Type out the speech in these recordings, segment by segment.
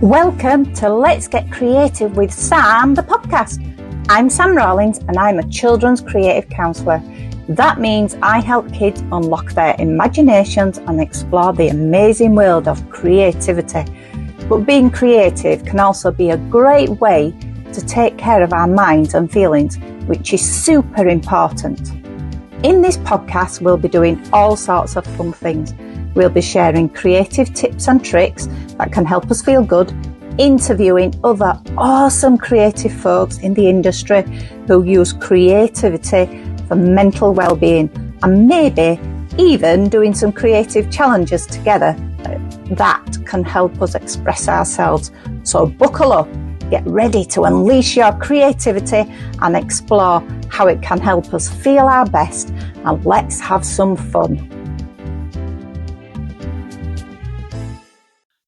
Welcome to Let's Get Creative with Sam, the podcast. I'm Sam Rawlings and I'm a children's creative counsellor. That means I help kids unlock their imaginations and explore the amazing world of creativity. But being creative can also be a great way to take care of our minds and feelings, which is super important. In this podcast, we'll be doing all sorts of fun things. We'll be sharing creative tips and tricks that can help us feel good, interviewing other awesome creative folks in the industry who use creativity for mental well-being, and maybe even doing some creative challenges together that can help us express ourselves. So buckle up, get ready to unleash your creativity and explore how it can help us feel our best, and let's have some fun.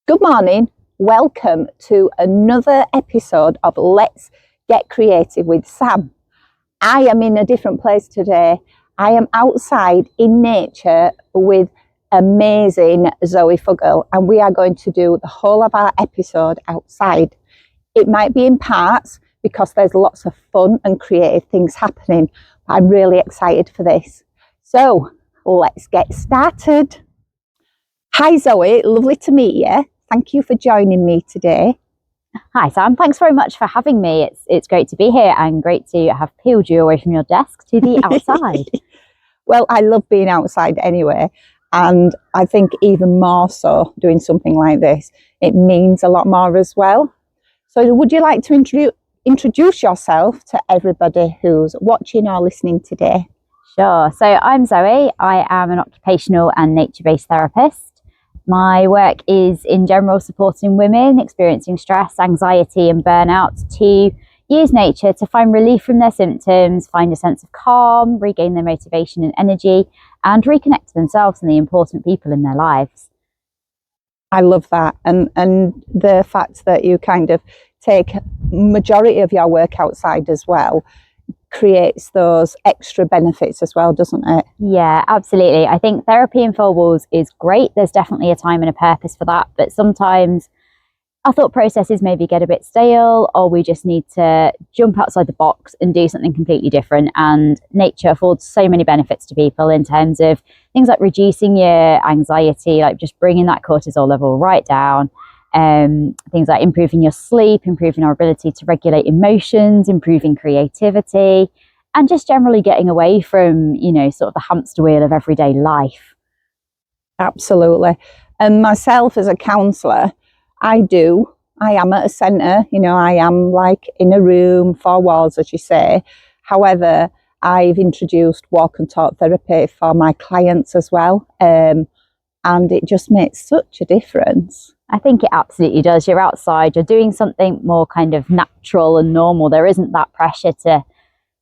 Good morning. Welcome to another episode of Let's Get Creative with Sam. I am in a different place today. I am outside in nature with amazing Zoe Fuggle, and we are going to do the whole of our episode outside. It might be in parts because there's lots of fun and creative things happening. I'm really excited for this. So let's get started. Hi Zoe, lovely to meet you. Thank you for joining me today. Hi Sam, thanks very much for having me. It's great to be here and great to have peeled you away from your desk to the outside. Well, I love being outside anyway, and I think even more so doing something like this. It means a lot more as well. So would you like to introduce yourself to everybody who's watching or listening today? Sure. So I'm Zoe. I am an occupational and nature-based therapist. My work is in general supporting women experiencing stress, anxiety and burnout to use nature to find relief from their symptoms, find a sense of calm, regain their motivation and energy, and reconnect to themselves and the important people in their lives. I love that. And the fact that you kind of take majority of your work outside as well creates those extra benefits as well, doesn't it? Yeah, absolutely. I think therapy in four walls is great. There's definitely a time and a purpose for that, but sometimes our thought processes maybe get a bit stale, or we just need to jump outside the box and do something completely different. And nature affords so many benefits to people in terms of things like reducing your anxiety, like just bringing that cortisol level right down. Things like improving your sleep, improving our ability to regulate emotions, improving creativity, and just generally getting away from, sort of the hamster wheel of everyday life. Absolutely. And myself as a counsellor, I am at a centre, I am like in a room, four walls, as you say. However, I've introduced walk and talk therapy for my clients as well. And it just makes such a difference. I think it absolutely does. You're outside, you're doing something more kind of natural and normal. There isn't that pressure to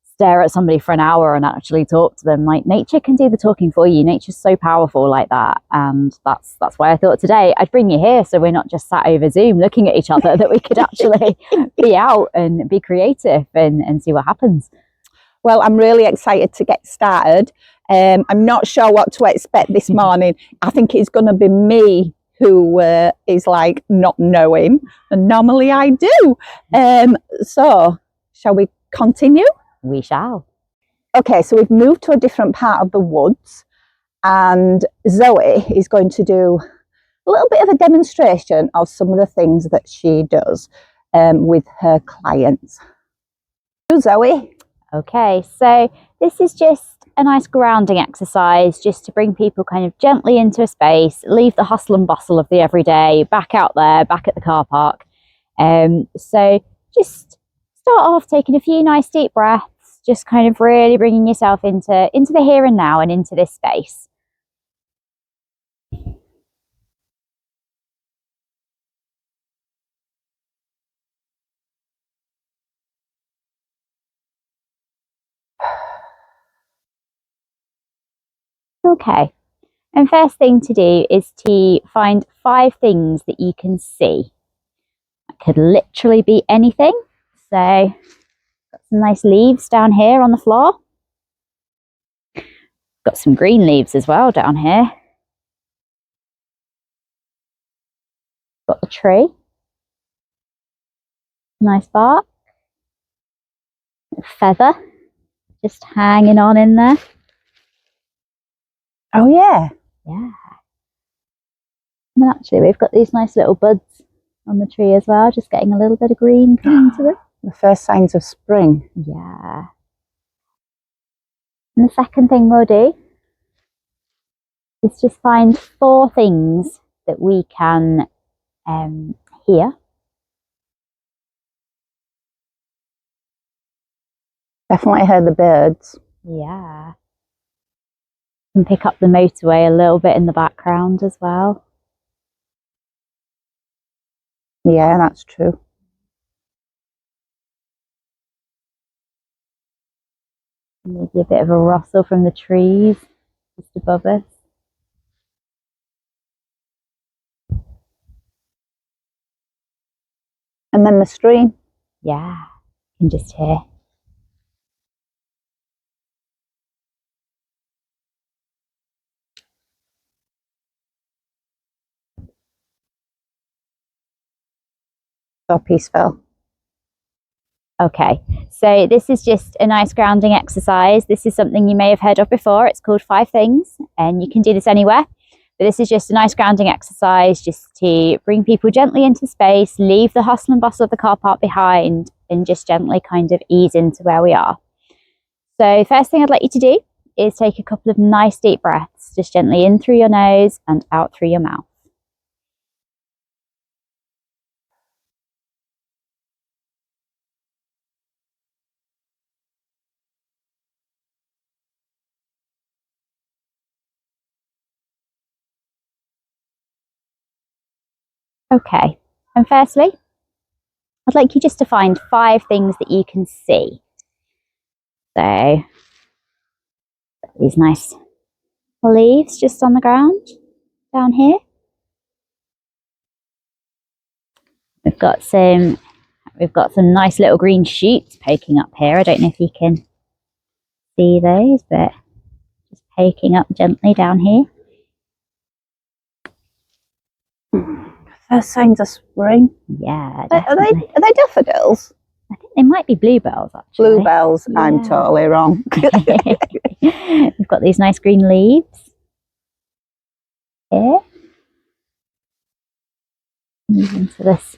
stare at somebody for an hour and actually talk to them. Like, nature can do the talking for you. Nature's so powerful like that. And that's why I thought today I'd bring you here, so we're not just sat over Zoom looking at each other, that we could actually be out and be creative and see what happens. Well, I'm really excited to get started. I'm not sure what to expect this morning. I think it's going to be me who is like not knowing, and normally I do. So shall we continue? We shall. Okay, so we've moved to a different part of the woods, and Zoe is going to do a little bit of a demonstration of some of the things that she does with her clients. Zoe? Okay, so this is just a nice grounding exercise just to bring people kind of gently into a space, leave the hustle and bustle of the everyday, back out there, back at the car park. So just start off taking a few nice deep breaths, just kind of really bringing yourself into the here and now and into this space. Okay, and first thing to do is to find 5 things that you can see. That could literally be anything. So, got some nice leaves down here on the floor. Got some green leaves as well down here. Got the tree. Nice bark. Feather just hanging on in there. Oh yeah. Yeah. And actually we've got these nice little buds on the tree as well, just getting a little bit of green coming to them. The first signs of spring. Yeah. And the second thing we'll do is just find 4 things that we can hear. Definitely heard the birds. Yeah. And pick up the motorway a little bit in the background as well. Yeah, that's true. Maybe a bit of a rustle from the trees just above us. And then the stream. Yeah, you can just hear. So peaceful. Okay, so this is just a nice grounding exercise. This is something you may have heard of before. It's called 5 things, and you can do this anywhere. But this is just a nice grounding exercise just to bring people gently into space, leave the hustle and bustle of the car park behind, and just gently kind of ease into where we are. So first thing I'd like you to do is take a couple of nice deep breaths, just gently in through your nose and out through your mouth. Okay, and firstly, I'd like you just to find 5 things that you can see. So, these nice leaves just on the ground down here. We've got some nice little green shoots poking up here. I don't know if you can see those, but just poking up gently down here. First signs of spring. Yeah, Are they daffodils? I think they might be bluebells, actually. Bluebells. Yeah. I'm totally wrong. We've got these nice green leaves here. Move into this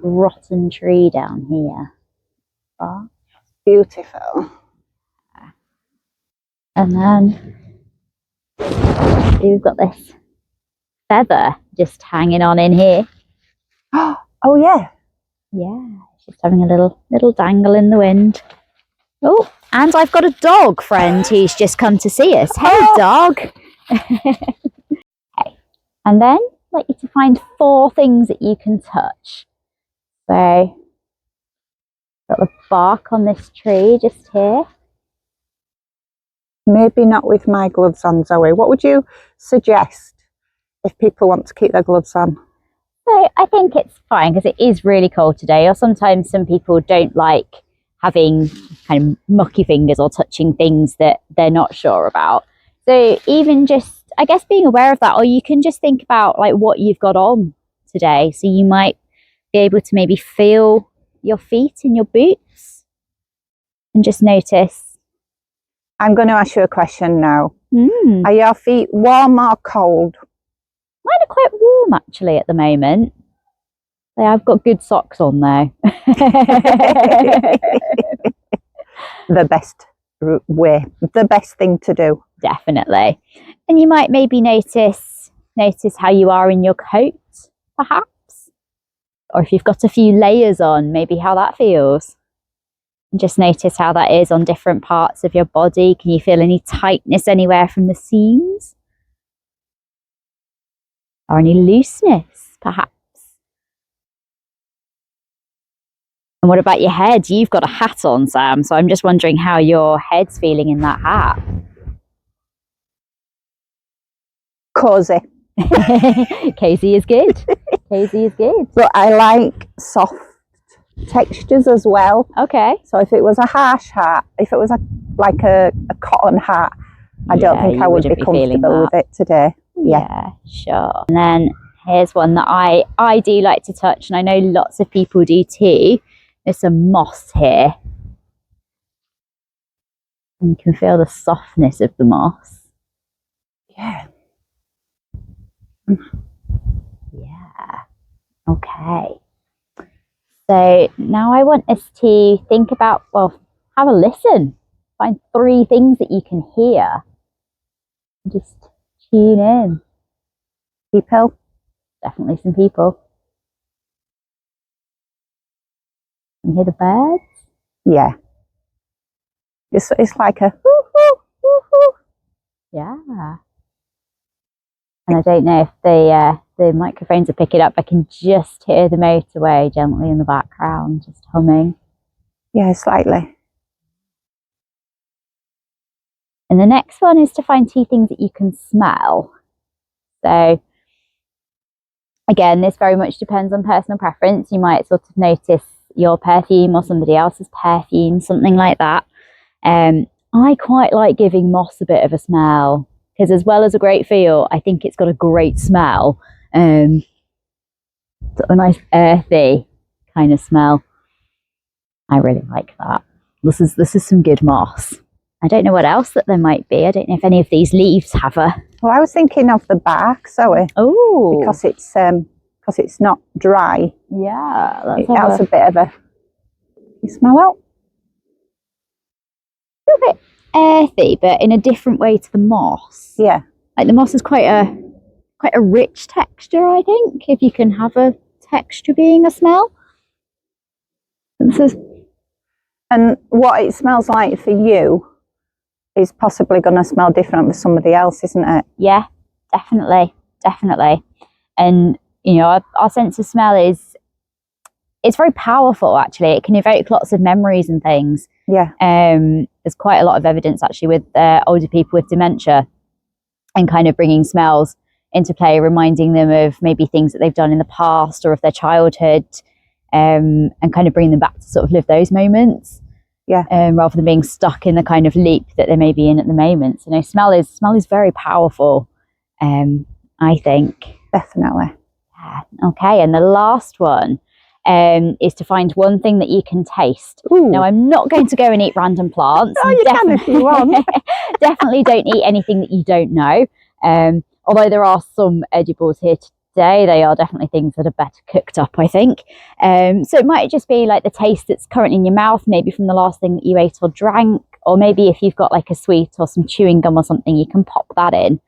rotten tree down here. Oh. Beautiful. And then we've got this feather just hanging on in here. Oh yeah. Yeah, just having a little dangle in the wind. Oh, and I've got a dog friend who's just come to see us. Hey, dog. Okay, and then I'd like you to find 4 things that you can touch. So, got the bark on this tree just here. Maybe not with my gloves on, Zoe. What would you suggest if people want to keep their gloves on? So I think it's fine because it is really cold today, or sometimes some people don't like having kind of mucky fingers or touching things that they're not sure about. So even just, I guess, being aware of that, or you can just think about like what you've got on today. So you might be able to maybe feel your feet in your boots and just notice. I'm going to ask you a question now. Are your feet warm or cold? Mine are quite warm actually at the moment. I've got good socks on though. The best way, the best thing to do. Definitely. And you might maybe notice how you are in your coat, perhaps. Or if you've got a few layers on, maybe how that feels. And just notice how that is on different parts of your body. Can you feel any tightness anywhere from the seams? Or any looseness, perhaps? And what about your head? You've got a hat on, Sam, so I'm just wondering how your head's feeling in that hat. Cozy. Cozy is good. Cozy is good. But I like soft textures as well. Okay. So if it was a harsh hat, if it was like a cotton hat, I don't think I would be comfortable with it today. Yeah, sure. And then Here's one that I do like to touch, and I know lots of people do too. There's some moss here. And you can feel the softness of the moss. Yeah. Yeah. Okay. So now I want us to think about, well, have a listen. Find 3 things that you can hear. Just tune in. People. Definitely some people. Can you hear the birds? Yeah. It's like a hoo-hoo, hoo-hoo. Yeah. And I don't know if the microphones are picking up. I can just hear the motorway gently in the background, just humming. Yeah, slightly. And the next one is to find 2 things that you can smell. So again, this very much depends on personal preference. You might sort of notice your perfume or somebody else's perfume, something like that. I quite like giving moss a bit of a smell, because as well as a great feel, I think it's got a great smell. Sort of a nice earthy kind of smell. I really like that. This is some good moss. I don't know what else that there might be. I don't know if any of these leaves have a... Well, I was thinking of the bark, Zoe. Oh, because it's not dry. yeah, It has a bit of a... You smell out? A little bit earthy, but in a different way to the moss. Yeah. Like the moss is quite a rich texture, I think, if you can have a texture being a smell. And what it smells like for you is possibly going to smell different with somebody else, isn't it? Yeah, definitely. And you know, our sense of smell it's very powerful. Actually, it can evoke lots of memories and things. Yeah. There's quite a lot of evidence actually with older people with dementia, and kind of bringing smells into play, reminding them of maybe things that they've done in the past or of their childhood, and kind of bringing them back to sort of live those moments. Yeah. Rather than being stuck in the kind of loop that they may be in at the moment. So, smell is very powerful. I think. Definitely. Yeah. Okay. And the last one is to find one thing that you can taste. Ooh. Now, I'm not going to go and eat random plants. Oh, you can if you want. Definitely don't eat anything that you don't know. Although there are some edibles here today, they are definitely things that are better cooked up, I think. So it might just be like the taste that's currently in your mouth, maybe from the last thing that you ate or drank, or maybe if you've got like a sweet or some chewing gum or something, you can pop that in.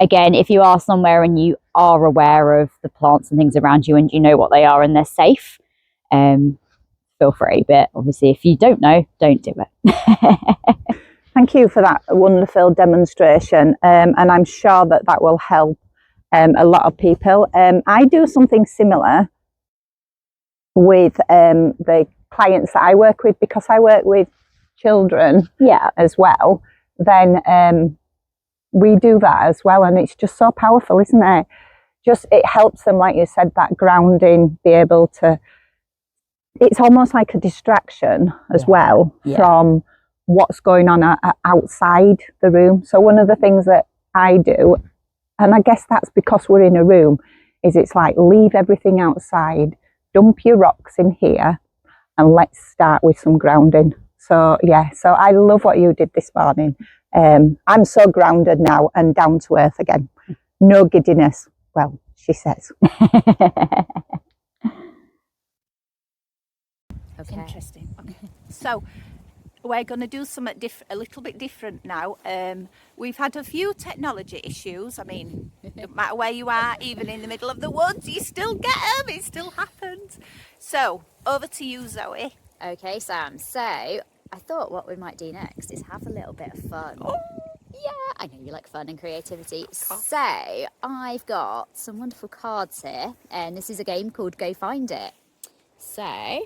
Again, if you are somewhere and you are aware of the plants and things around you and you know what they are and they're safe, feel free. But obviously, if you don't know, don't do it. Thank you for that wonderful demonstration. And I'm sure that will help a lot of people. I do something similar with the clients that I work with, because I work with children as well. Then we do that as well, and it's just so powerful, isn't it? Just it helps them, like you said, that grounding, be able to... It's almost like a distraction as well from what's going on outside the room. So one of the things that I do, and I guess that's because we're in a room, is it's like, leave everything outside, dump your rocks in here, and let's start with some grounding. So yeah, so I love what you did this morning. I'm so grounded now and down to earth again. No giddiness. Well, she says. Okay. Interesting. Okay. So we're going to do something a little bit different now. We've had a few technology issues. I mean, no matter where you are, even in the middle of the woods, you still get them. It still happens. So over to you, Zoe. Okay, Sam. So I thought what we might do next is have a little bit of fun. Oh. Yeah, I know you like fun and creativity. So I've got some wonderful cards here, and this is a game called Go Find It. So...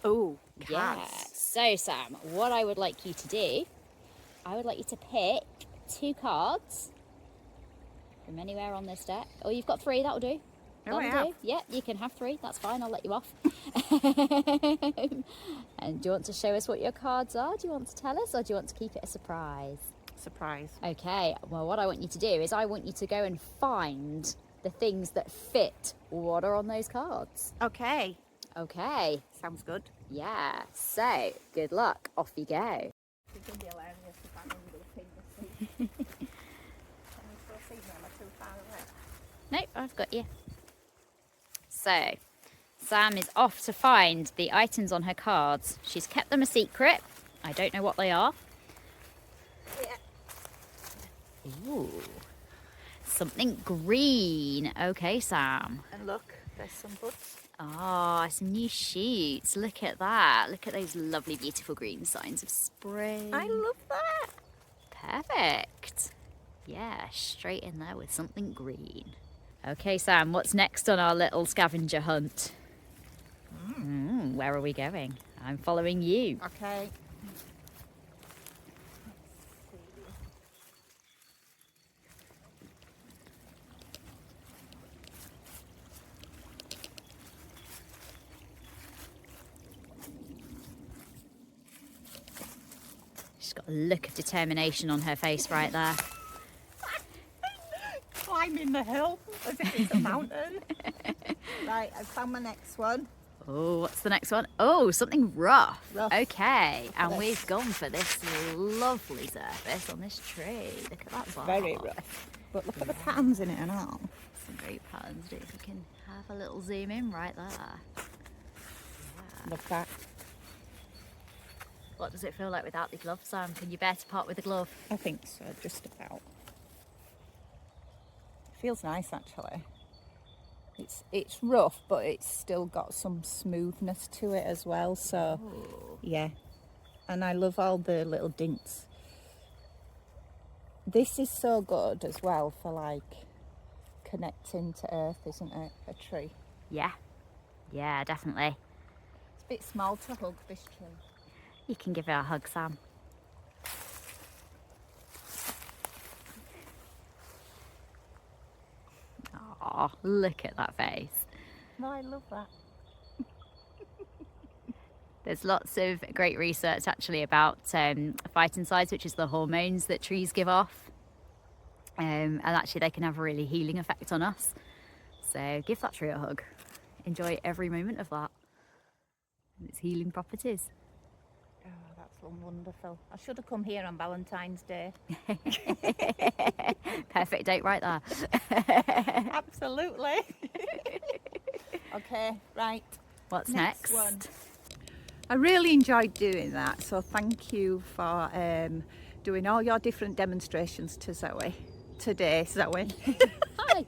Oh, yeah. So, Sam, what I would like you to do, I would like you to pick 2 cards from anywhere on this deck. Oh, you've got 3, that'll do. Oh, I have. Yeah, you can have 3, that's fine, I'll let you off. And do you want to show us what your cards are? Do you want to tell us, or do you want to keep it a surprise? surprise. Okay, well, what I want you to do is I want you to go and find the things that fit what are on those cards. Okay, Okay, sounds good. yeah, so good luck, off you go. It's going to be hilarious if I'm under the pin this week. Can you still see me? Am I too far away? Nope, I've got you. So, Sam is off to find the items on her cards. She's kept them a secret. I don't know what they are. Yeah. Ooh, something green. Okay, Sam. And look, there's some buds. Ah, some new shoots. Look at that. Look at those lovely, beautiful green signs of spring. I love that. Perfect. Yeah, straight in there with something green. Okay, Sam, what's next on our little scavenger hunt? Where are we going? I'm following you. Okay. She's got a look of determination on her face right there. Climbing the hill as if it's a mountain. Right, I found my next one. Oh, what's the next one? Oh, something rough. Rough. Okay, and this. we've gone for this lovely surface on this tree. Look at that bark. Very rough. But look at the patterns in it and all. Some great patterns. If we can have a little zoom in right there. Yeah. Love that. What does it feel like without the glove, Sam? Can you bear to part with the glove? I think so, just about. Feels nice actually. It's rough, but it's still got some smoothness to it as well. So yeah, and I love all the little dints. This is so good as well for like connecting to earth, isn't it? A tree. Yeah, yeah, definitely. It's a bit small to hug this tree. You can give her a hug, Sam. Oh, look at that face. No, I love that. There's lots of great research actually about phytoncides, which is the hormones that trees give off. And actually they can have a really healing effect on us. So give that tree a hug. Enjoy every moment of that and its healing properties. Oh, that's wonderful. I should have come here on Valentine's Day. Perfect date right there. Absolutely. Okay, right. What's next? One. I really enjoyed doing that, so thank you for doing all your different demonstrations to Zoe today, Zoe. Hi.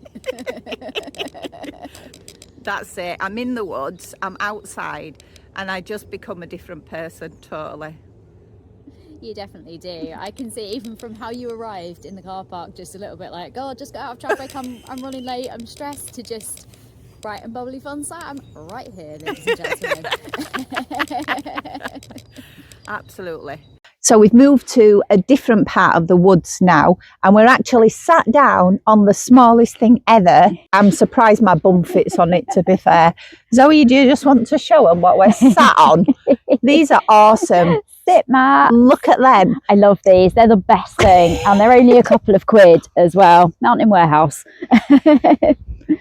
That's it. I'm in the woods, I'm outside, and I just become a different person totally. You definitely do. I can see even from how you arrived in the car park, just a little bit like, God, just got out of traffic, I'm running late, I'm stressed, to just bright and bubbly fun Sam right here, ladies and gentlemen. Absolutely. So we've moved to a different part of the woods now, and we're actually sat down on the smallest thing ever. I'm surprised my bum fits on it, to be fair. Zoe, do you just want to show them what we're sat on? These are awesome. Sit, Matt. Look at them. I love these. They're the best thing, and they're only a couple of quid as well. Mountain Warehouse.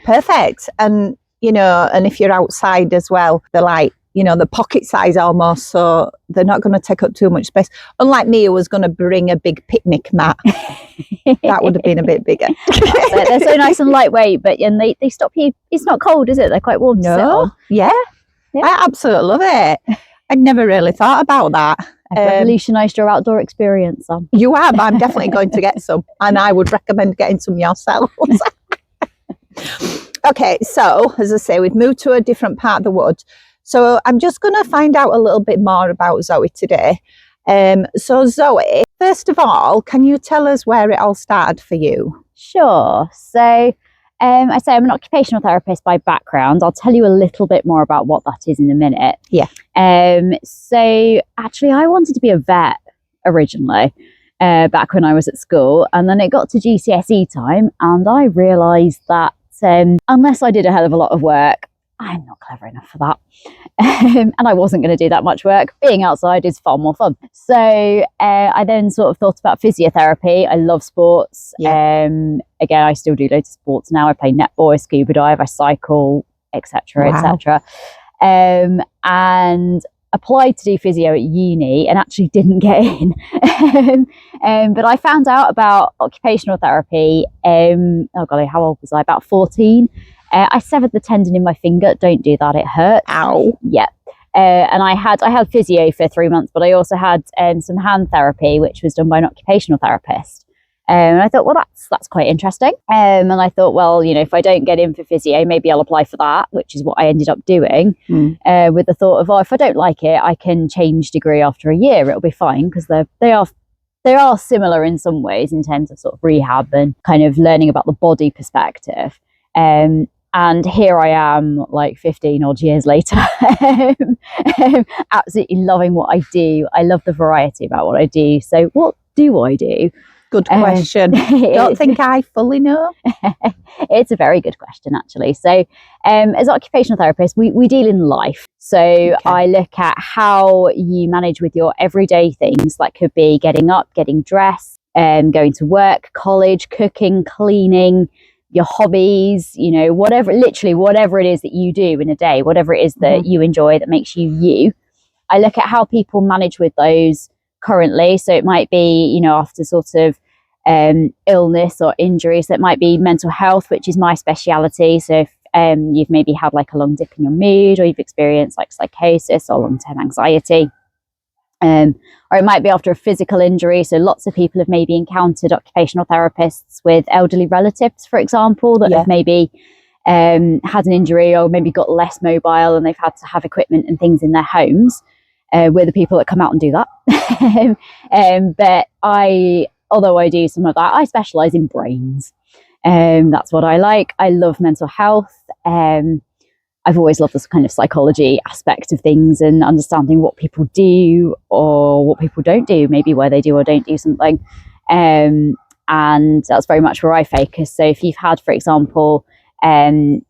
Perfect. And, you know, and if you're outside as well, they're like, you know, the pocket size almost, so they're not going to take up too much space. Unlike me, who was going to bring a big picnic mat. That would have been a bit bigger. They're so nice and lightweight, but and they stop you. It's not cold, is it? They're quite warm to sit on. Yeah. I absolutely love it. I'd never really thought about that. I've revolutionised your outdoor experience, Sam. You have. I'm definitely going to get some, and I would recommend getting some yourselves. Okay, so as I say, we've moved to a different part of the woods. So I'm just going to find out a little bit more about Zoe today. So Zoe, first of all, can you tell us where it all started for you? Sure. So I say I'm an occupational therapist by background. I'll tell you a little bit more about what that is in a minute. Yeah. So actually I wanted to be a vet originally, back when I was at school, and then it got to GCSE time and I realised that unless I did a hell of a lot of work, I'm not clever enough for that. And I wasn't going to do that much work. Being outside is far more fun. So I then sort of thought about physiotherapy. I love sports. Yeah. Again, I still do loads of sports now. I play netball, I scuba dive, I cycle, etc., etc. And applied to do physio at uni and actually didn't get in. But I found out about occupational therapy. Oh golly, how old was I? About 14. I severed the tendon in my finger. Don't do that, it hurts. Ow. Yeah. And I had physio for 3 months, but I also had some hand therapy, which was done by an occupational therapist. And I thought, well, that's quite interesting. And I thought, well, if I don't get in for physio, maybe I'll apply for that, which is what I ended up doing, with the thought of, if I don't like it, I can change degree after a year. It'll be fine, because they are similar in some ways in terms of sort of rehab and kind of learning about the body perspective. And here I am, like 15 odd years later, absolutely loving what I do. I love the variety about what I do. So what do I do? Good question. Don't think I fully know. It's a very good question, actually. So as occupational therapists, we deal in life. So I look at how you manage with your everyday things. That could be getting up, getting dressed, going to work, college, cooking, cleaning, your hobbies, whatever it is that you do in a day, whatever it is that you enjoy that makes you you. I look at how people manage with those currently. So it might be, after sort of illness or injuries, that might be mental health, which is my speciality. So if you've maybe had like a long dip in your mood, or you've experienced like psychosis or long-term anxiety, or it might be after a physical injury. So lots of people have maybe encountered occupational therapists with elderly relatives, for example, that have maybe had an injury or maybe got less mobile, and they've had to have equipment and things in their homes. We're the people that come out and do that. But although I do some of that, I specialise in brains. That's what I like. I love mental health. I've always loved this kind of psychology aspect of things and understanding what people do or what people don't do, maybe why they do or don't do something. And that's very much where I focus. So if you've had, for example, some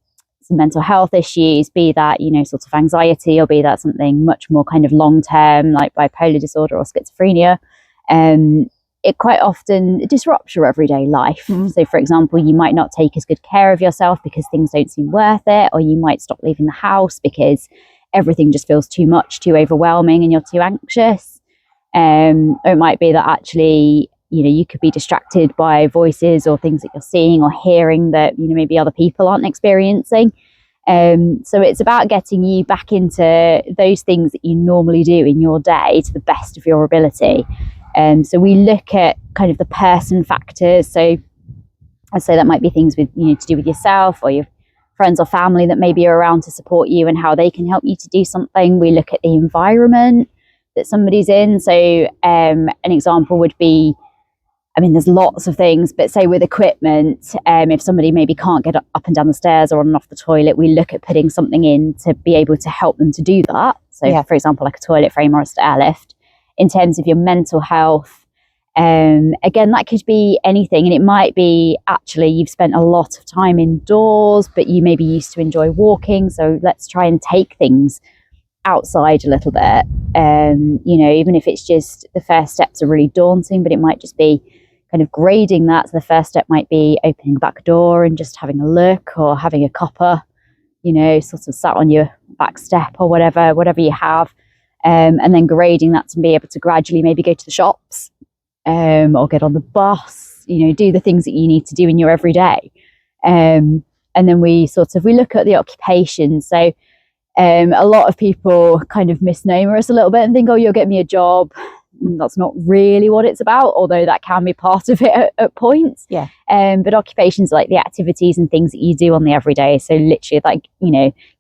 mental health issues, be that, sort of anxiety, or be that something much more kind of long-term, like bipolar disorder or schizophrenia, it quite often disrupts your everyday life. So, for example, you might not take as good care of yourself because things don't seem worth it, or you might stop leaving the house because everything just feels too much, too overwhelming, and you're too anxious. Or it might be that actually, you could be distracted by voices or things that you're seeing or hearing that, maybe other people aren't experiencing. So it's about getting you back into those things that you normally do in your day to the best of your ability. So we look at kind of the person factors. So I'd say that might be things with, to do with yourself or your friends or family that maybe are around to support you and how they can help you to do something. We look at the environment that somebody's in. So an example would be, there's lots of things, but say with equipment, if somebody maybe can't get up and down the stairs or on and off the toilet, we look at putting something in to be able to help them to do that. So for example, like a toilet frame or a stair lift. In terms of your mental health, again, that could be anything. And it might be actually you've spent a lot of time indoors, but you maybe used to enjoy walking. So let's try and take things outside a little bit. Even if it's just the first steps are really daunting, but it might just be kind of grading that. So the first step might be opening the back door and just having a look, or having a cuppa, sort of sat on your back step or whatever you have. And then grading that to be able to gradually maybe go to the shops, or get on the bus, do the things that you need to do in your everyday. And then we look at the occupation. So a lot of people kind of misnomer us a little bit and think, oh, you'll get me a job. That's not really what it's about, although that can be part of it at points. But occupations are like the activities and things that you do on the everyday. So literally like,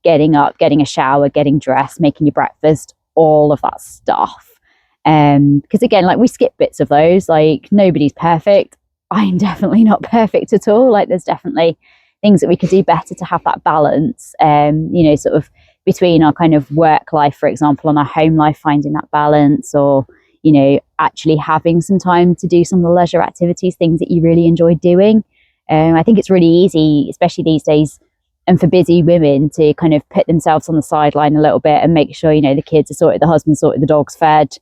getting up, getting a shower, getting dressed, making your breakfast, all of that stuff. Because again, like we skip bits of those, like nobody's perfect. I'm definitely not perfect at all. Like there's definitely things that we could do better to have that balance, sort of between our kind of work life, for example, and our home life, finding that balance, or, actually having some time to do some of the leisure activities, things that you really enjoy doing. I think it's really easy, especially these days, and for busy women to kind of put themselves on the sideline a little bit and make sure, you know, the kids are sorted, the husband's sorted, the dog's fed.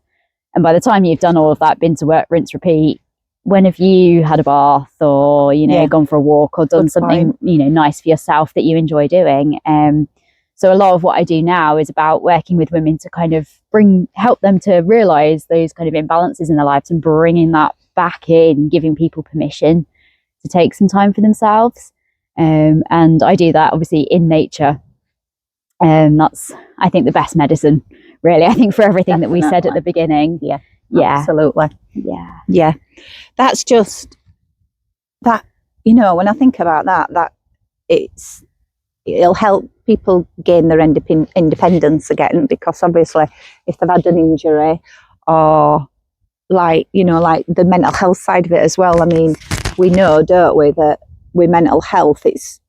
And by the time you've done all of that, been to work, rinse, repeat, when have you had a bath or, you know, gone for a walk or done something, you know, nice for yourself that you enjoy doing? So a lot of what I do now is about working with women to kind of help them to realise those kind of imbalances in their lives and bringing that back in, giving people permission to take some time for themselves. And I do that obviously in nature. That's, I think, the best medicine, really. I think for everything that we said at the beginning. Yeah, absolutely. Yeah. That's just that, you know, when I think about that it'll help people gain their independence again, because obviously if they've had an injury or like, you know, like the mental health side of it as well. I mean, we know, don't we, that with mental health, it's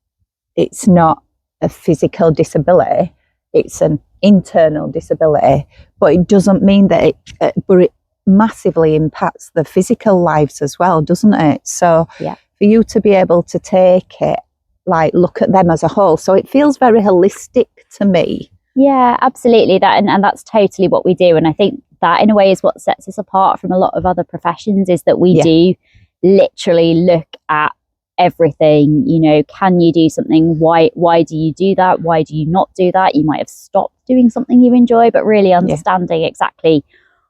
not a physical disability, it's an internal disability, but it doesn't mean that it massively impacts the physical lives as well, doesn't it? So for you to be able to take it, like, look at them as a whole, so it feels very holistic to me. Yeah, absolutely. That and that's totally what we do. And I think that in a way is what sets us apart from a lot of other professions, is that we do literally look at everything. You know, can you do something? Why do you do that? Why do you not do that? You might have stopped doing something you enjoy, but really understanding exactly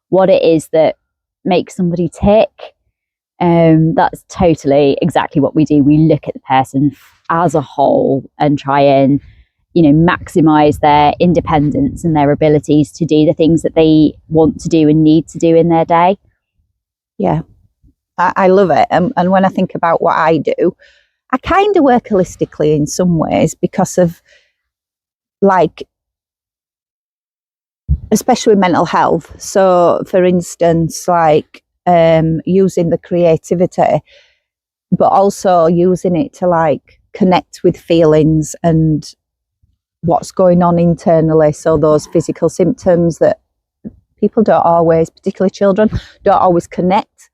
what it is that makes somebody tick. That's totally exactly what we do. We look at the person as a whole and try and, you know, maximize their independence and their abilities to do the things that they want to do and need to do in their day. Yeah, I love it. And when I think about what I do, I kind of work holistically in some ways, because of, like, especially mental health. So for instance, like using the creativity, but also using it to like connect with feelings and what's going on internally. So those physical symptoms that people don't always, particularly children, don't always connect,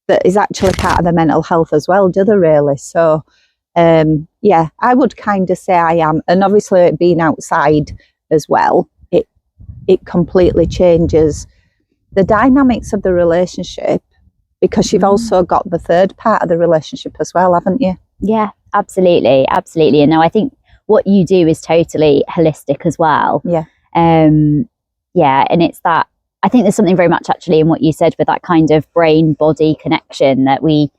that is actually part of the mental health as well, do they really? So yeah, I would kind of say I am. And obviously being outside as well, it completely changes the dynamics of the relationship, because you've also got the third part of the relationship as well, haven't you? Yeah, absolutely. And now I think what you do is totally holistic as well. Yeah. And it's that, I think there's something very much actually in what you said with that kind of brain-body connection that we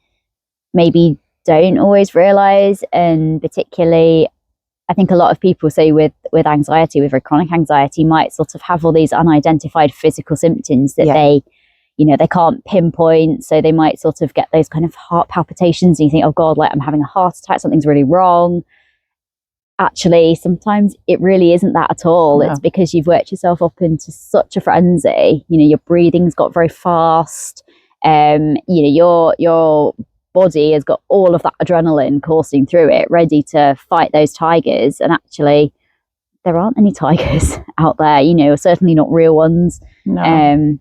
maybe don't always realise. And particularly, I think a lot of people say with anxiety, with chronic anxiety, might sort of have all these unidentified physical symptoms that they, you know, they can't pinpoint. So they might sort of get those kind of heart palpitations and you think, oh God, like I'm having a heart attack, something's really wrong. Actually, sometimes it really isn't that at all. No. It's because you've worked yourself up into such a frenzy. You know, your breathing's got very fast. You know, your body has got all of that adrenaline coursing through it, ready to fight those tigers. And actually, there aren't any tigers out there. You know, certainly not real ones. No.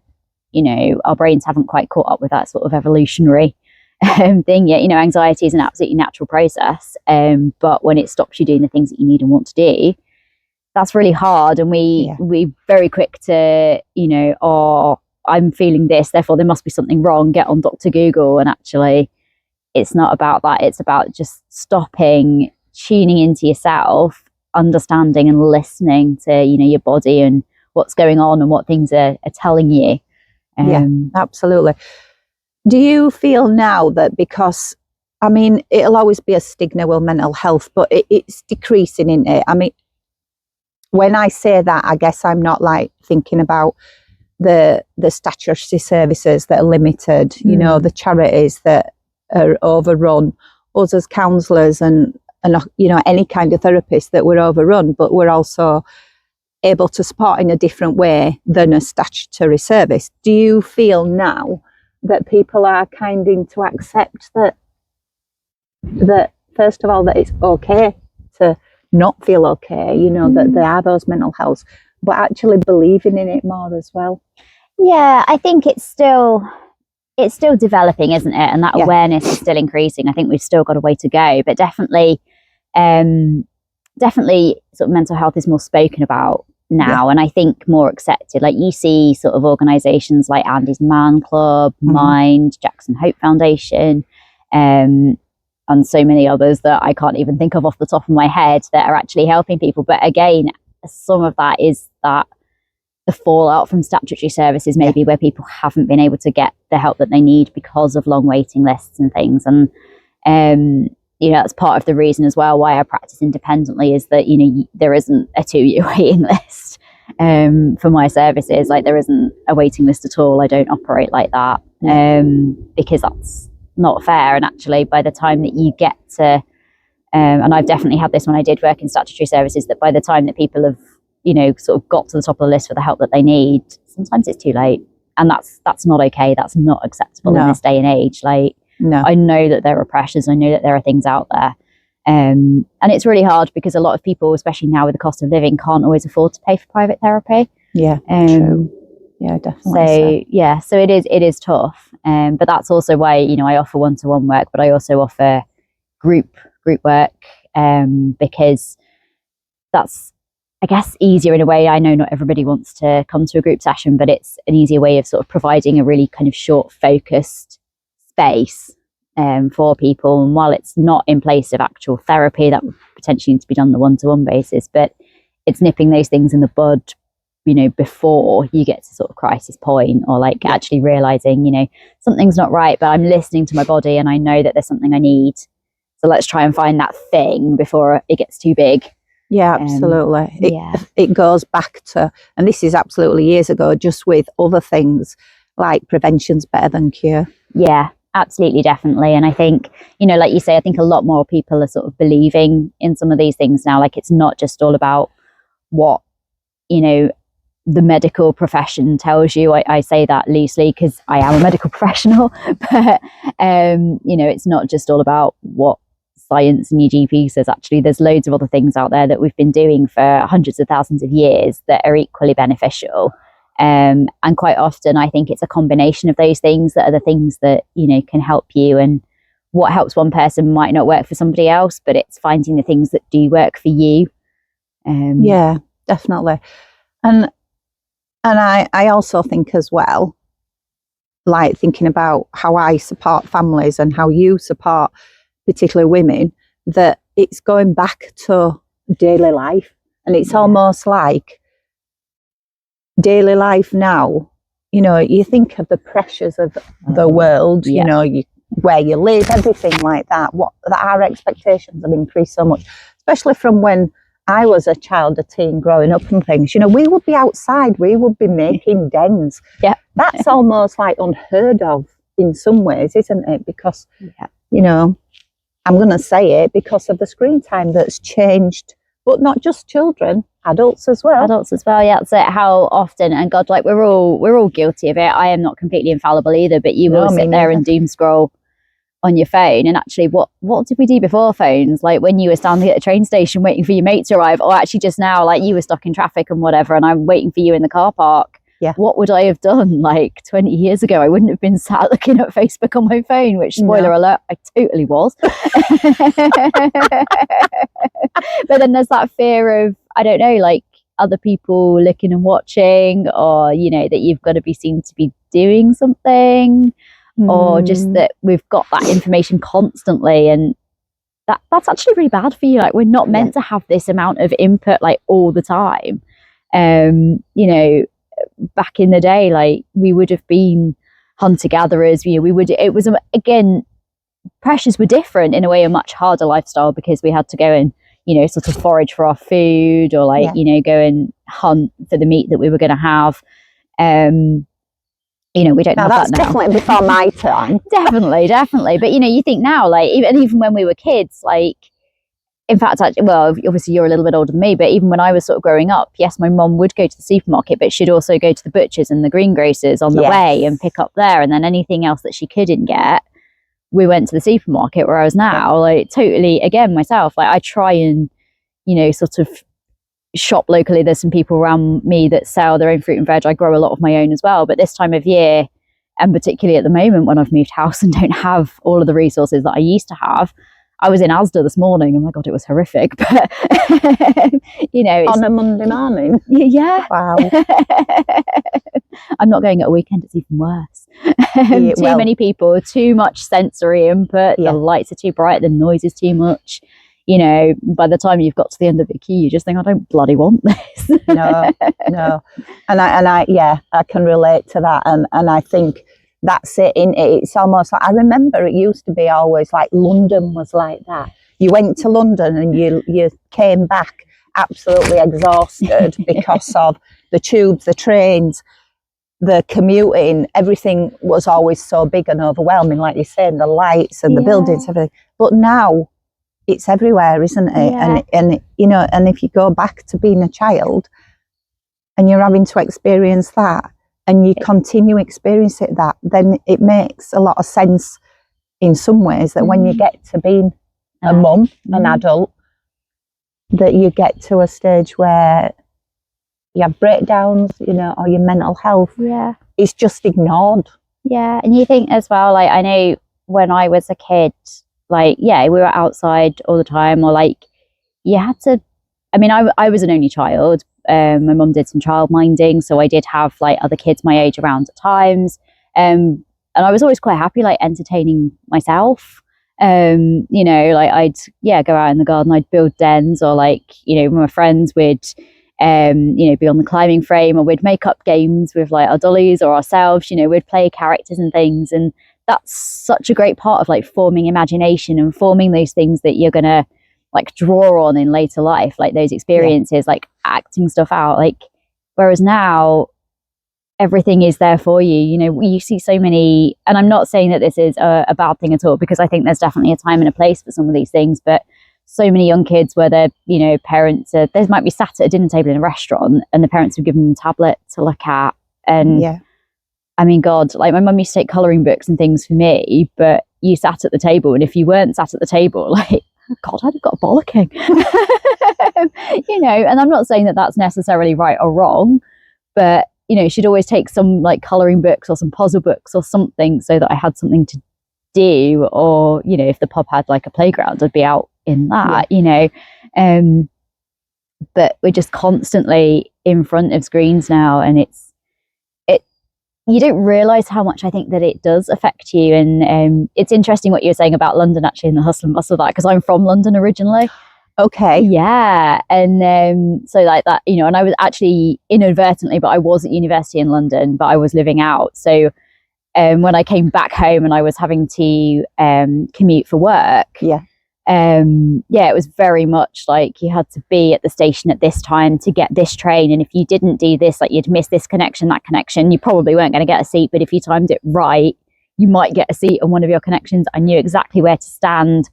You know, our brains haven't quite caught up with that sort of evolutionary thing yet. You know, anxiety is an absolutely natural process, but when it stops you doing the things that you need and want to do, that's really hard. And we very quick to, you know, oh, I'm feeling this, therefore there must be something wrong, get on Dr. Google. And actually it's not about that. It's about just stopping, tuning into yourself, understanding and listening to, you know, your body and what's going on and what things are telling you. Yeah, absolutely. Do you feel now that, because, I mean, it'll always be a stigma with mental health, but it's decreasing, isn't it? I mean, when I say that, I guess I'm not like thinking about the statutory services that are limited, you know, the charities that are overrun, us as counsellors and, you know, any kind of therapist that we're overrun, but we're also able to support in a different way than a statutory service. Do you feel now that people are kind of to accept that first of all, that it's okay to not feel okay, you know, that there are those mental health, but actually believing in it more as well? Yeah, I think it's still developing, isn't it? And that awareness is still increasing. I think we've still got a way to go, but definitely definitely sort of mental health is more spoken about now, and I think more accepted. Like you see sort of organisations like Andy's Man Club, Mind, Jackson Hope Foundation, and so many others that I can't even think of off the top of my head that are actually helping people. But again, some of that is that the fallout from statutory services, maybe where people haven't been able to get the help that they need because of long waiting lists and things. And, you know, that's part of the reason as well why I practice independently, is that, you know, there isn't a 2-year waiting list for my services. Like there isn't a waiting list at all. I don't operate like that because that's not fair. And actually, by the time that you get to, and I've definitely had this when I did work in statutory services, that by the time that people have, you know, sort of got to the top of the list for the help that they need, sometimes it's too late. And that's not okay. That's not acceptable in this day and age. Like, I know that there are pressures. I know that there are things out there. And it's really hard because a lot of people, especially now with the cost of living, can't always afford to pay for private therapy. Yeah, true. Yeah, definitely. So it is tough. But that's also why, you know, I offer one-to-one work, but I also offer group work because that's, I guess, easier in a way. I know not everybody wants to come to a group session, but it's an easier way of sort of providing a really kind of short, focused space for people. And while it's not in place of actual therapy, that would potentially need to be done on a one-to-one basis, but it's nipping those things in the bud, you know, before you get to sort of crisis point, or like actually realizing, you know, something's not right, but I'm listening to my body and I know that there's something I need. So let's try and find that thing before it gets too big. Yeah, absolutely. It goes back to, and this is absolutely years ago, just with other things like prevention's better than cure. Yeah, absolutely, definitely. And I think, you know, like you say, I think a lot more people are sort of believing in some of these things now. Like it's not just all about what, you know, the medical profession tells you. I say that loosely because I am a medical professional, but, you know, it's not just all about what science and your GP says. Actually, there's loads of other things out there that we've been doing for hundreds of thousands of years that are equally beneficial. And quite often I think it's a combination of those things that are the things that, you know, can help you. And what helps one person might not work for somebody else, but it's finding the things that do work for you. Yeah, definitely. And I also think as well, like thinking about how I support families and how you support particularly women, that it's going back to daily life. And it's almost like daily life now, you know, you think of the pressures of the world, you know, where you live, everything like that, that our expectations have increased so much, especially from when I was a child, a teen growing up and things. You know, we would be outside, we would be making dens. Yeah. That's almost like unheard of in some ways, isn't it? Because, you know, I'm going to say it, because of the screen time that's changed, but not just children, adults as well. Adults as well, yeah. That's it. How often, and God, like we're all guilty of it. I am not completely infallible either, but you will sit there and doom scroll on your phone. And actually, what did we do before phones? Like when you were standing at a train station waiting for your mate to arrive, or actually just now, like you were stuck in traffic and whatever, and I'm waiting for you in the car park. Yeah. What would I have done like 20 years ago? I wouldn't have been sat looking at Facebook on my phone, which, spoiler alert, I totally was. But then there's that fear of, I don't know, like other people looking and watching, or, you know, that you've got to be seen to be doing something, or just that we've got that information constantly. And that's actually really bad for you. Like we're not meant to have this amount of input like all the time. You know, back in the day, like we would have been hunter-gatherers, you know, it was again, pressures were different, in a way a much harder lifestyle, because we had to go and, you know, sort of forage for our food, or like, you know, go and hunt for the meat that we were going to have. You know, we don't have that now. That's definitely before my time. definitely. But, you know, you think now, like, even when we were kids, like, in fact, well, obviously you're a little bit older than me, but even when I was sort of growing up, yes, my mum would go to the supermarket, but she'd also go to the butchers and the greengrocers on the way and pick up there. And then anything else that she couldn't get, we went to the supermarket. Whereas now, like, totally, again, myself, like, I try and, you know, sort of shop locally. There's some people around me that sell their own fruit and veg. I grow a lot of my own as well. But this time of year, and particularly at the moment when I've moved house and don't have all of the resources that I used to have, I was in Asda this morning. Oh my God, it was horrific. But, on a Monday morning. Yeah. Wow. I'm not going at a weekend, it's even worse. Too many people, too much sensory input, the lights are too bright, the noise is too much. By the time you've got to the end of the queue, you just think, I don't bloody want this. No. And I can relate to that. And I think that's it. It's almost like, I remember it used to be always like London was like that. You went to London and you came back absolutely exhausted because of the tubes, the trains, the commuting. Everything was always so big and overwhelming, like you're saying, the lights and the buildings, everything. But now it's everywhere, isn't it? Yeah. And if you go back to being a child and you're having to experience that, and you continue experiencing that, then it makes a lot of sense in some ways that when you get to being a mum, an adult, that you get to a stage where you have breakdowns, or your mental health is just ignored. Yeah, and you think as well, like, I know when I was a kid, like, we were outside all the time, or like, you had to, I was an only child. My mum did some childminding, so I did have like other kids my age around at times, and I was always quite happy like entertaining myself. Like I'd go out in the garden, I'd build dens, or like my friends would be on the climbing frame, or we'd make up games with like our dollies or ourselves. We'd play characters and things, and that's such a great part of like forming imagination and forming those things that you're gonna like draw on in later life, like those experiences, like acting stuff out. Like, whereas now everything is there for you. You see so many, and I'm not saying that this is a bad thing at all, because I think there's definitely a time and a place for some of these things, but so many young kids where their parents they might be sat at a dinner table in a restaurant and the parents have given them a tablet to look at. And God, like my mum used to take colouring books and things for me, but you sat at the table, and if you weren't sat at the table, like, God, I'd have got a bollocking. And I'm not saying that that's necessarily right or wrong, but she'd always take some like colouring books or some puzzle books or something, so that I had something to do. Or if the pub had like a playground, I'd be out in that. But we're just constantly in front of screens now, and you don't realise how much I think that it does affect you. And it's interesting what you were saying about London, actually, in the hustle and bustle of that, because I'm from London originally. Okay. Yeah. And so like that, and I was actually inadvertently, but I was at university in London, but I was living out. So when I came back home and I was having to commute for work, it was very much like you had to be at the station at this time to get this train, and if you didn't do this, like, you'd miss this connection, that connection, you probably weren't going to get a seat, but if you timed it right, you might get a seat on one of your connections. I knew exactly where to stand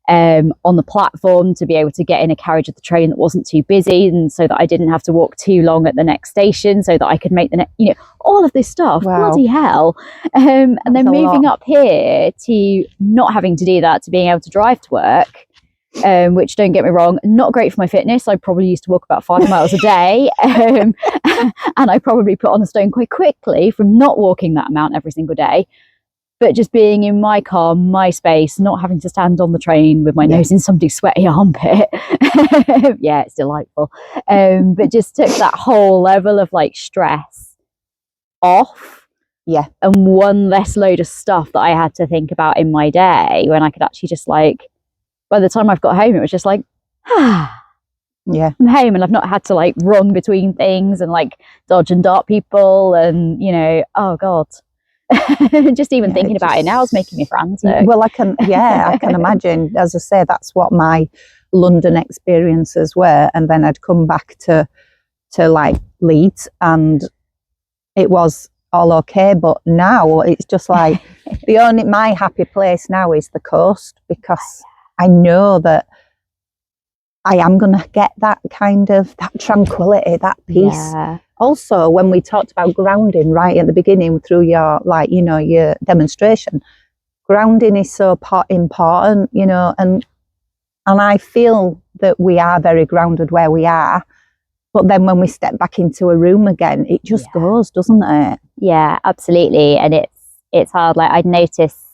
on the platform to be able to get in a carriage of the train that wasn't too busy, and so that I didn't have to walk too long at the next station, so that I could make the next, all of this stuff. Wow. Bloody hell. And then moving up here to not having to do that, to being able to drive to work, which, don't get me wrong, not great for my fitness. I probably used to walk about 5 miles a day, and I probably put on a stone quite quickly from not walking that amount every single day. But just being in my car, my space, not having to stand on the train with my nose in somebody's sweaty armpit. It's delightful. But just took that whole level of like stress off. Yeah. And one less load of stuff that I had to think about in my day, when I could actually just like, by the time I've got home, it was just like, I'm home, and I've not had to like run between things and like dodge and dart people, and oh God. Just even thinking about it now is making me frantic. Well, I can imagine. As I say, that's what my London experiences were, and then I'd come back to like Leeds, and it was all okay. But now it's just like my happy place now is the coast, because I know that I am going to get that kind of that tranquility, that peace. Yeah. Also, when we talked about grounding right at the beginning through your your demonstration, grounding is so important, and I feel that we are very grounded where we are, but then when we step back into a room again, it just goes, doesn't it? Yeah, absolutely. And it's hard. Like, I'd notice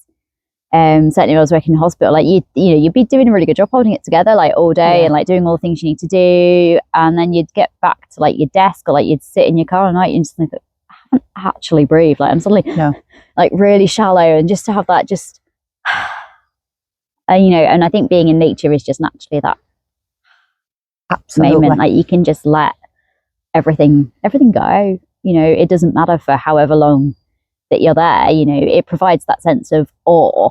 Certainly when I was working in hospital, like you'd be doing a really good job holding it together like all day and like doing all the things you need to do, and then you'd get back to like your desk, or like you'd sit in your car at night and just think, I haven't actually breathed, like I'm suddenly like really shallow, and just to have that just and I think being in nature is just naturally that moment, like you can just let everything go. It doesn't matter for however long that you're there. It provides that sense of awe,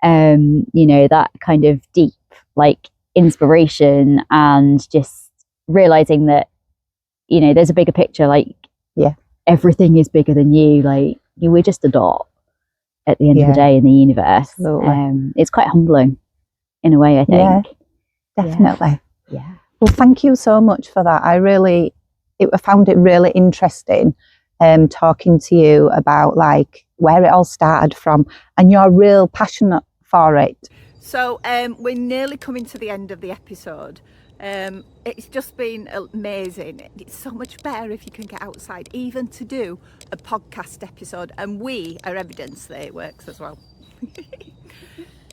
that kind of deep like inspiration, and just realizing that there's a bigger picture, like everything is bigger than you, like we're just a dot at the end of the day in the universe. It's quite humbling in a way, I think. Definitely. Well, thank you so much for that. I found it really interesting talking to you about like where it all started from, and you're real passionate for it. So we're nearly coming to the end of the episode. It's just been amazing. It's so much better if you can get outside, even to do a podcast episode, and we are evidence that it works as well.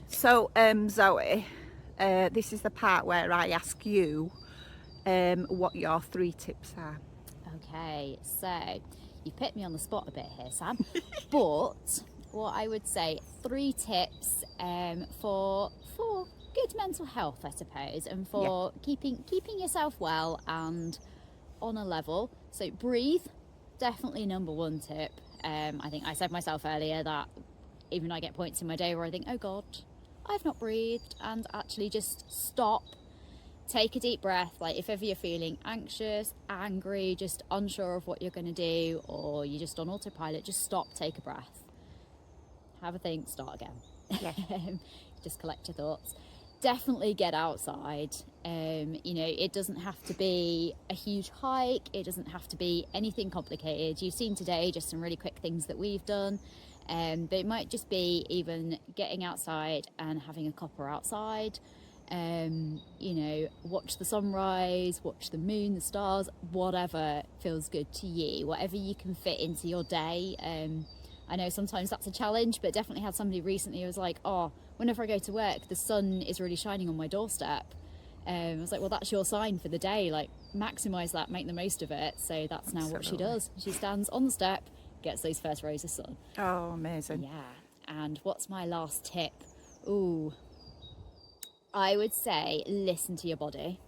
So Zoe, this is the part where I ask you what your 3 tips are. Okay, so you put me on the spot a bit here, Sam. But what I would say, 3 tips for good mental health, I suppose, and for keeping yourself well and on a level. So breathe, definitely number 1 tip. I think I said myself earlier that even I get points in my day where I think, oh God, I've not breathed, and actually just stop. Take a deep breath. Like if ever you're feeling anxious, angry, just unsure of what you're going to do, or you're just on autopilot, just stop, take a breath, have a think, start again. Just collect your thoughts. Definitely get outside. It doesn't have to be a huge hike, it doesn't have to be anything complicated. You've seen today just some really quick things that we've done, but it might just be even getting outside and having a cuppa outside. Watch the sunrise, watch the moon, the stars, whatever feels good to you, whatever you can fit into your day. I know sometimes that's a challenge, but definitely had somebody recently who was like, whenever I go to work, the sun is really shining on my doorstep. I was like, well, that's your sign for the day, like maximize that, make the most of it. So that's now what she does. She stands on the step, gets those first rays of sun. Oh, amazing. And what's my last tip? I would say listen to your body,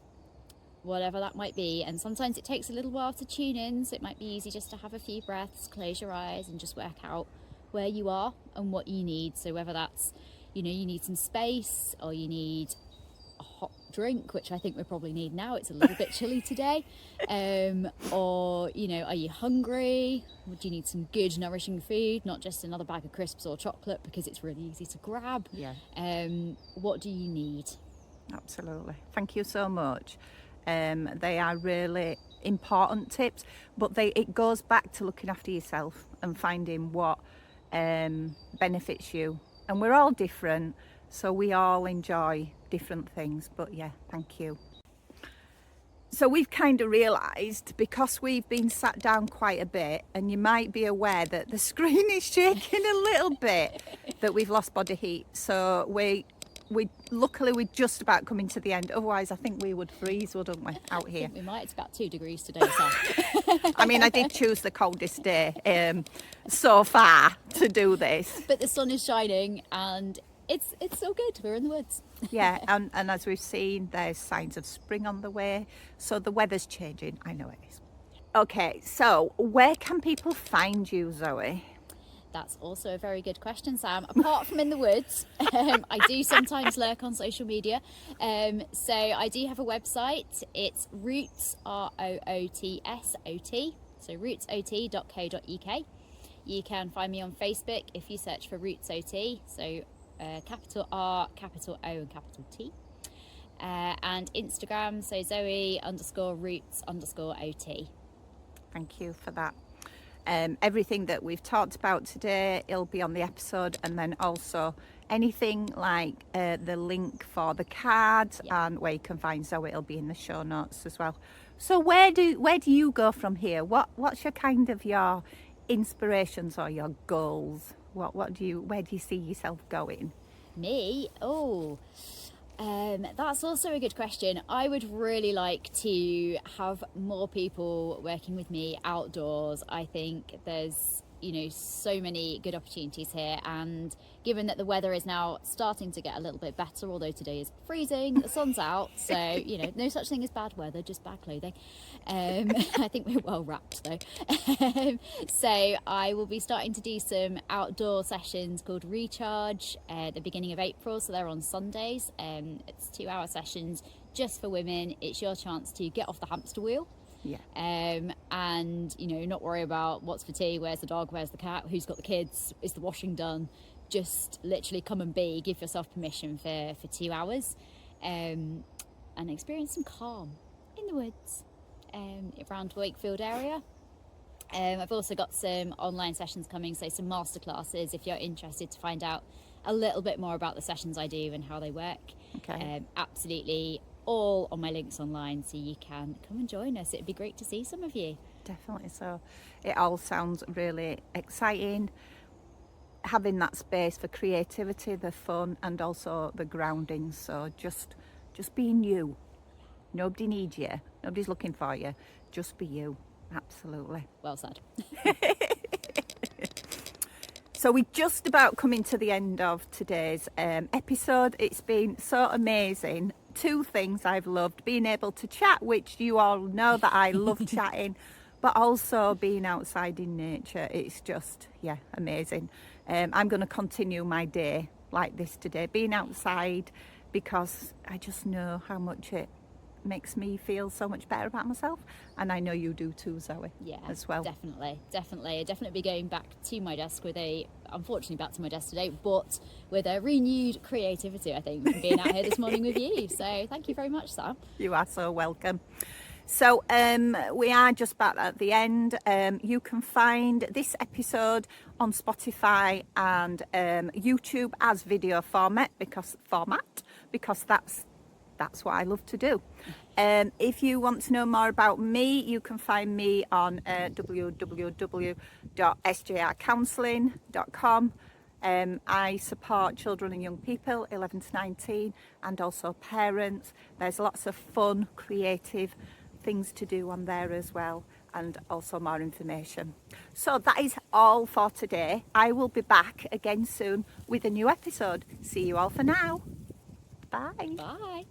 whatever that might be. And sometimes it takes a little while to tune in, so it might be easy just to have a few breaths, close your eyes and just work out where you are and what you need. So whether that's, you need some space, or you need a hot drink, which I think we probably need now, it's a little bit chilly today, or are you hungry, or do you need some good nourishing food, not just another bag of crisps or chocolate because it's really easy to grab. What do you need? Absolutely. Thank you so much. They are really important tips, but it goes back to looking after yourself and finding what benefits you. And we're all different, so we all enjoy different things. But thank you. So we've kind of realised, because we've been sat down quite a bit, and you might be aware that the screen is shaking a little bit, that we've lost body heat. So we luckily we're just about coming to the end. Otherwise, I think we would freeze, wouldn't we, out here? I think we might. It's about 2 degrees today, so. I mean, I did choose the coldest day so far to do this. But the sun is shining, and it's so good. We're in the woods. And as we've seen, there's signs of spring on the way. So the weather's changing. I know it is. Okay, so where can people find you, Zoe? That's also a very good question, Sam. Apart from in the woods, I do sometimes lurk on social media. So I do have a website. It's roots, ROOTSOT, so rootsot.co.uk. You can find me on Facebook if you search for Roots OT, so capital R, capital O and capital T. And Instagram, so Zoe_roots_OT. Thank you for that. Everything that we've talked about today, it'll be on the episode, and then also anything like the link for the cards and where you can find Zoe, it'll be in the show notes as well. So where do you go from here? What's your kind of your inspirations or your goals? Where do you see yourself going? Me? That's also a good question. I would really like to have more people working with me outdoors. I think there's, so many good opportunities here, and given that the weather is now starting to get a little bit better, although today is freezing, the sun's out, so no such thing as bad weather, just bad clothing. I think we're well wrapped though. So I will be starting to do some outdoor sessions called Recharge at the beginning of April, so they're on Sundays. It's 2-hour sessions just for women. It's your chance to get off the hamster wheel. Yeah. And not worry about what's for tea, where's the dog, where's the cat, who's got the kids, is the washing done. Just literally come and be, give yourself permission for 2 hours, and experience some calm in the woods around Wakefield area. I've also got some online sessions coming, so some masterclasses if you're interested to find out a little bit more about the sessions I do and how they work. Okay. Absolutely all on my links online, so you can come and join us. It'd be great to see some of you. Definitely. So it all sounds really exciting, having that space for creativity, the fun, and also the grounding. So just being you. Nobody needs you, nobody's looking for you, just be you. Absolutely. Well said. So we're just about coming to the end of today's episode. It's been so amazing. 2 things I've loved: being able to chat, which you all know that I love chatting, but also being outside in nature. It's just, amazing. I'm going to continue my day like this today, being outside, because I just know how much it makes me feel so much better about myself, and I know you do too, Zoe. Yeah, as well. Definitely. I'll definitely be going back to my desk unfortunately back to my desk today, but with a renewed creativity, I think, from being out here this morning with you. So thank you very much, Sam. You are so welcome. So we are just about at the end. You can find this episode on Spotify and YouTube as video format because that's what I love to do. If you want to know more about me, you can find me on www.sjrcounselling.com. I support children and young people 11 to 19 and also parents. There's lots of fun, creative things to do on there as well, and also more information. So that is all for today. I will be back again soon with a new episode. See you all for now. Bye. Bye.